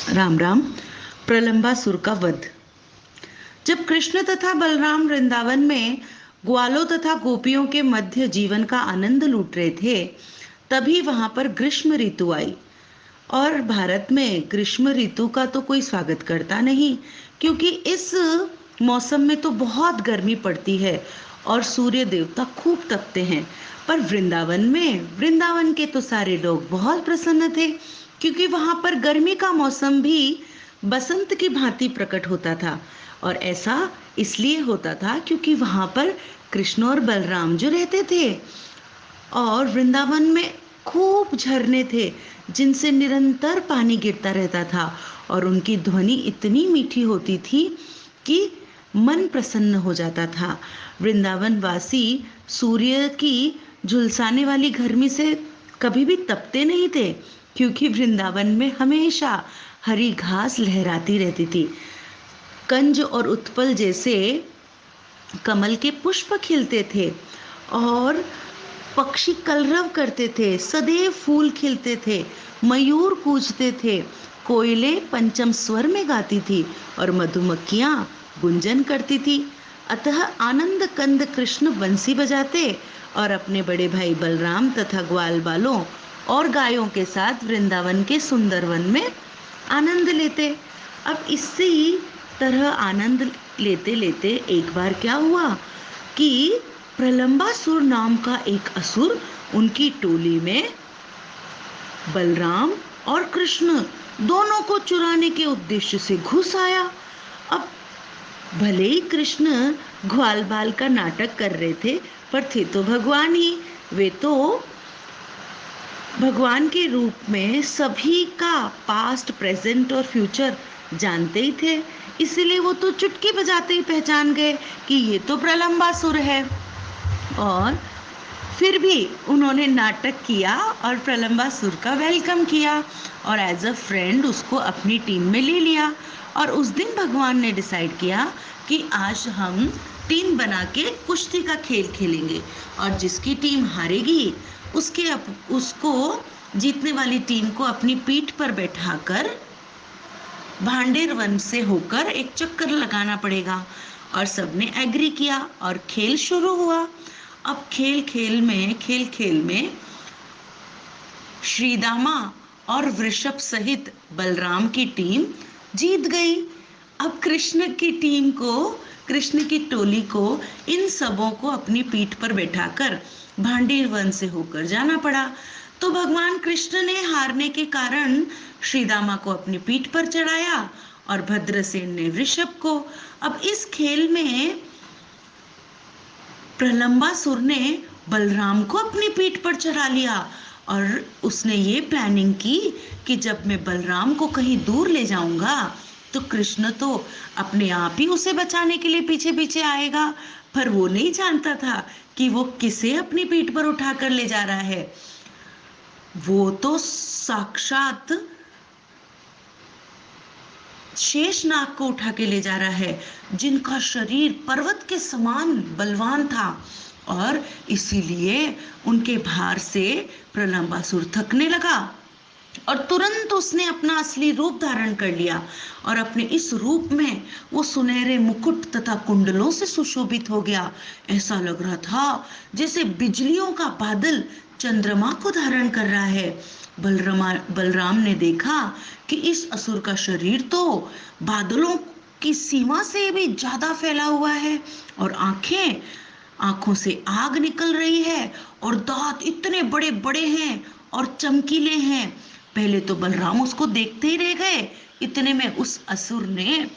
राम राम। प्रलंबासुर का वध। जब कृष्ण तथा बलराम वृंदावन में ग्वालों तथा गोपियों के मध्य जीवन का आनंद लूट रहे थे, तभी वहां पर ग्रीष्म ऋतु आई। और भारत में ग्रीष्म ऋतु का तो कोई स्वागत करता नहीं, क्योंकि इस मौसम में तो बहुत गर्मी पड़ती है और सूर्य देवता खूब तपते हैं। पर वृंदावन के तो सारे लोग बहुत प्रसन्न थे, क्योंकि वहां पर गर्मी का मौसम भी बसंत की भांति प्रकट होता था। और ऐसा इसलिए होता था क्योंकि वहां पर कृष्ण और बलराम जो रहते थे, और वृंदावन में खूब झरने थे जिनसे निरंतर पानी गिरता रहता था, और उनकी ध्वनि इतनी मीठी होती थी कि मन प्रसन्न हो जाता था। वृंदावन वासी सूर्य की झुलसाने वाली गर्मी से कभी भी तपते नहीं थे, क्योंकि वृंदावन में हमेशा हरी घास लहराती रहती थी। कंज और उत्पल जैसे कमल के पुष्प खिलते थे, और पक्षी कलरव करते थे, सदैव फूल खिलते थे, मयूर कूजते थे, कोयले पंचम स्वर में गाती थी और मधुमक्खियां गुंजन करती थी। अतः आनंद कंद कृष्ण बंसी बजाते और अपने बड़े भाई बलराम तथा ग्वाल बालों और गायों के साथ वृंदावन के सुंदर वन में आनंद लेते। अब इसी तरह आनंद लेते लेते एक बार क्या हुआ कि प्रलंबासुर नाम का एक असुर उनकी टोली में बलराम और कृष्ण दोनों को चुराने के उद्देश्य से घुस आया। अब भले ही कृष्ण ग्वाल बाल का नाटक कर रहे थे, पर थे तो भगवान ही। वे तो भगवान के रूप में सभी का पास्ट, प्रेजेंट और फ्यूचर जानते ही थे, इसीलिए वो तो चुटकी बजाते ही पहचान गए कि ये तो प्रलंबासुर है। और फिर भी उन्होंने नाटक किया और प्रलंबासुर का वेलकम किया और एज अ फ्रेंड उसको अपनी टीम में ले लिया। और उस दिन भगवान ने डिसाइड किया कि आज हम टीम बना के कुश्ती का खेल खेलेंगे, और जिसकी टीम हारेगी उसको जीतने वाली टीम को अपनी पीठ पर बैठाकर भांडेर वन से होकर एक चक्कर लगाना पड़ेगा। और सबने एग्री किया और खेल शुरू हुआ। अब खेल खेल में श्रीदामा और वृषभ सहित बलराम की टीम जीत गई। अब कृष्ण की टोली को इन सबों को अपनी पीठ पर बैठाकर भांडेर वन से होकर जाना पड़ा। तो भगवान कृष्ण ने हारने के कारण श्रीदामा को अपनी पीठ पर चढ़ाया और भद्रसेन ने वृषभ को। अब इस खेल में प्रलंबासुर ने बलराम को अपनी पीठ पर चढ़ा लिया, और उसने ये प्लानिंग की कि जब मैं बलराम को कहीं दूर ले जाऊंगा तो कृष्ण तो अपने आप ही उसे बचाने के लिए पीछे पीछे आएगा। पर वो नहीं जानता था कि वो किसे अपनी पीठ पर उठाकर ले जा रहा है। वो तो साक्षात शेषनाग को उठा के ले जा रहा है, जिनका शरीर पर्वत के समान बलवान था, और इसीलिए उनके भार से प्रलंबासुर थकने लगा और तुरंत उसने अपना असली रूप धारण कर लिया। और अपने इस रूप में वो सुनहरे मुकुट तथा कुंडलों से सुशोभित हो गया। ऐसा लग रहा था जैसे बिजलियों का बादल चंद्रमा को धारण कर रहा है। बलराम ने देखा कि इस असुर का शरीर तो बादलों की सीमा से भी ज्यादा फैला हुआ है, और आंखों से आग निकल रही है, और दांत इतने बड़े बड़े हैं और चमकीले हैं। पहले तो बलराम उसको देखते ही रह गए। इतने में उस असुर ने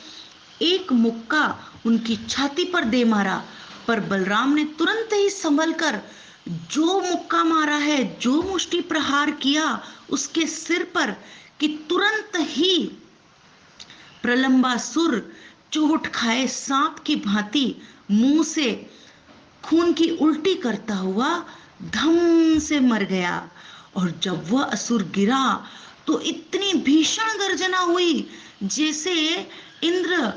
एक मुक्का उनकी छाती पर दे मारा, पर बलराम ने तुरंत ही संभल कर जो मुक्का मारा है, जो मुष्टि प्रहार किया उसके सिर पर, कि तुरंत ही प्रलंबासुर चोट खाए सांप की भांति मुंह से खून की उल्टी करता हुआ धम से मर गया। और जब वह असुर गिरा तो इतनी भीषण गर्जना हुई जैसे इंद्र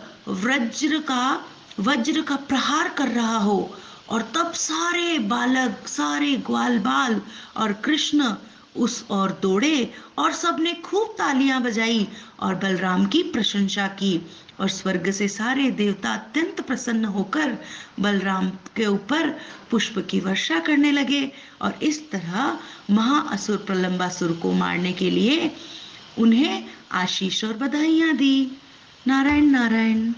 वज्र का प्रहार कर रहा हो। और तब सारे बालक, सारे ग्वाल बाल और कृष्ण उस ओर दौड़े और सबने खूब तालियां बजाई और बलराम की प्रशंसा की। और स्वर्ग से सारे देवता अत्यंत प्रसन्न होकर बलराम के ऊपर पुष्प की वर्षा करने लगे। और इस तरह महाअसुर प्रलंबासुर को मारने के लिए उन्हें आशीष और बधाइयां दी। नारायण नारायण।